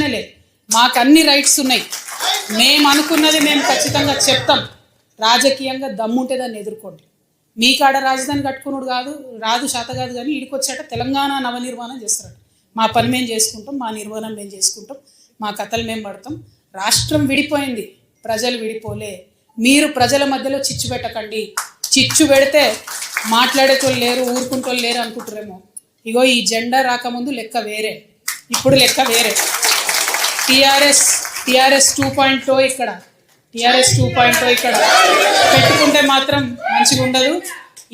ప్రశ్నలే. మాకు అన్ని రైట్స్ ఉన్నాయి. మేము అనుకున్నది మేము ఖచ్చితంగా చెప్తాం. రాజకీయంగా దమ్ముంటే దాన్ని ఎదుర్కోండి. మీ కాడ రాజధాని కట్టుకున్నాడు రాదు శాత కాదు, కానీ ఇడికొచ్చాట తెలంగాణ నవనిర్మాణం చేస్తారట. మా పని మేము చేసుకుంటాం, మా నిర్మాణం మేము చేసుకుంటాం, మా కథలు మేము పడతాం. రాష్ట్రం విడిపోయింది, ప్రజలు విడిపోలే. మీరు ప్రజల మధ్యలో చిచ్చు పెట్టకండి. చిచ్చు పెడితే మాట్లాడేటోళ్ళు లేరు, ఊరుకుంటోళ్ళు లేరు అనుకుంటారేమో. ఇగో ఈ జెండా రాకముందు లెక్క వేరే, ఇప్పుడు లెక్క వేరే. టీఆర్ఎస్ 2.0 ఇక్కడ, టీఆర్ఎస్ 2.0 ఇక్కడ పెట్టుకుంటే మాత్రం మంచిగా ఉండదు.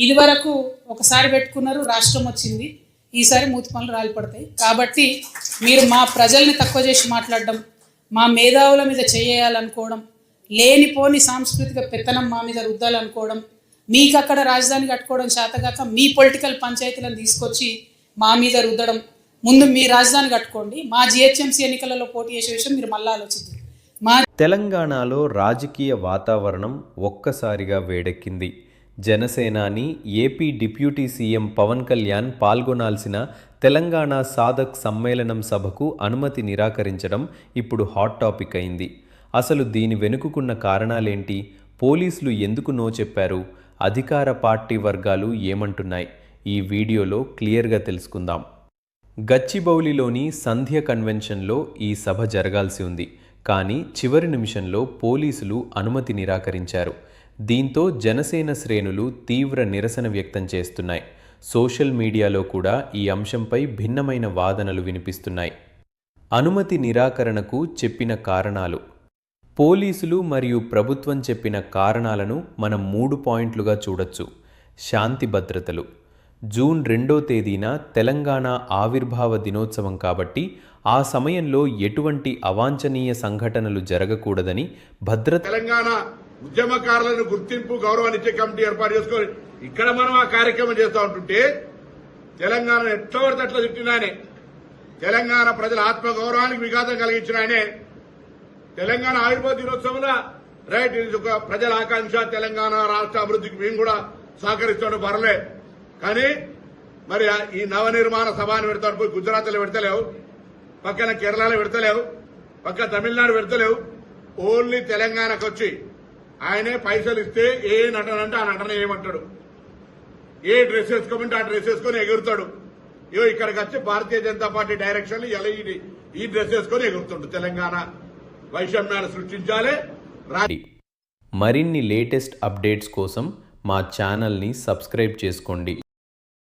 ఇదివరకు ఒకసారి పెట్టుకున్నారు, రాష్ట్రం వచ్చింది. ఈసారి మూతి పనులు రాలిపడతాయి. కాబట్టి మీరు మా ప్రజల్ని తక్కువ చేసి మాట్లాడడం, మా మేధావుల మీద చేయాలనుకోవడం, లేనిపోని సాంస్కృతిక పెత్తనం మా మీద రుద్దాలనుకోవడం, మీకు అక్కడ రాజధాని కట్టుకోవడం చేతగాక మీ పొలిటికల్ పంచాయతీలను తీసుకొచ్చి మా మీద రుద్దడం. ముందు మీ రాజధాని కట్టుకోండి, మా జిహెచ్ఎంసీ ఎన్నికలలో పోటీ చేసే విషయం మీరు మళ్ళీ ఆలోచిద్దాం. తెలంగాణలో రాజకీయ వాతావరణం ఒక్కసారిగా వేడెక్కింది. జనసేనాని AP deputy CM Pawan Kalyan పాల్గొనాల్సిన తెలంగాణ సాధక్ సమ్మేళనం సభకు అనుమతి నిరాకరించడం ఇప్పుడు హాట్ టాపిక్ అయింది. అసలు దీని వెనుకున్న కారణాలేంటి? పోలీసులు ఎందుకు నో చెప్పారు? అధికార పార్టీ వర్గాలు ఏమంటున్నాయి? ఈ వీడియోలో క్లియర్గా తెలుసుకుందాం. గచ్చిబౌలిలోని సంధ్య కన్వెన్షన్లో ఈ సభ జరగాల్సి ఉంది. కానీ చివరి నిమిషంలో పోలీసులు అనుమతి నిరాకరించారు. దీంతో జనసేన శ్రేణులు తీవ్ర నిరసన వ్యక్తం చేస్తున్నాయి. సోషల్ మీడియాలో కూడా ఈ అంశంపై భిన్నమైన వాదనలు వినిపిస్తున్నాయి. అనుమతి నిరాకరణకు చెప్పిన కారణాలు. పోలీసులు మరియు ప్రభుత్వం చెప్పిన కారణాలను మనం 3 పాయింట్లుగా చూడొచ్చు. శాంతి భద్రతలు. జూన్ 2వ తేదీన తెలంగాణ ఆవిర్భావ దినోత్సవం కాబట్టి ఆ సమయంలో ఎటువంటి అవాంఛనీయ సంఘటనలు జరగకూడదని తెలంగాణ ఉద్యమకారులను గుర్తింపు గౌరవాన్ని ఇచ్చే కమిటీ ఏర్పాటు చేసుకొని ఇక్కడ మనం ఆ కార్యక్రమం చేస్తూ ఉంటుంటే తెలంగాణ ఎట్లా పడితే అట్లా తిట్టిన ఆయనే, తెలంగాణ ప్రజల ఆత్మగౌరవానికి విఘాతం కలిగించిన ఆయనే, తెలంగాణ ఆవిర్భావ దినోత్సవంలో రైట్ ఇది ఒక ప్రజల ఆకాంక్ష, తెలంగాణ రాష్ట్ర అభివృద్ధికి మేము కూడా సహకరిస్తాడు పర్లే. కానీ మరి ఈ నవనిర్మాణ సభను పెడతాడు, పోయి గుజరాత్లో పెడతలేవు, పక్కన కేరళలో పెడతలేవు, పక్కన తమిళనాడు పెడతలేవు. ఓన్లీ తెలంగాణకు వచ్చి ఆయనే పైసలు ఇస్తే ఏ నటన అంటే ఆ నటన ఏమంటాడు, ఏ డ్రెస్ వేసుకోమంటే ఆ డ్రెస్ వేసుకొని ఎగురుతాడు. ఇక్కడికి వచ్చి భారతీయ జనతా పార్టీ డైరెక్షన్ ఎలా ఈ డ్రెస్ వేసుకొని ఎగురుతాడు. తెలంగాణ వైషమ్యాన్ని సృష్టించాలి. మరిన్ని లేటెస్ట్ అప్డేట్స్ కోసం మా ఛానల్ని సబ్స్క్రైబ్ చేసుకోండి.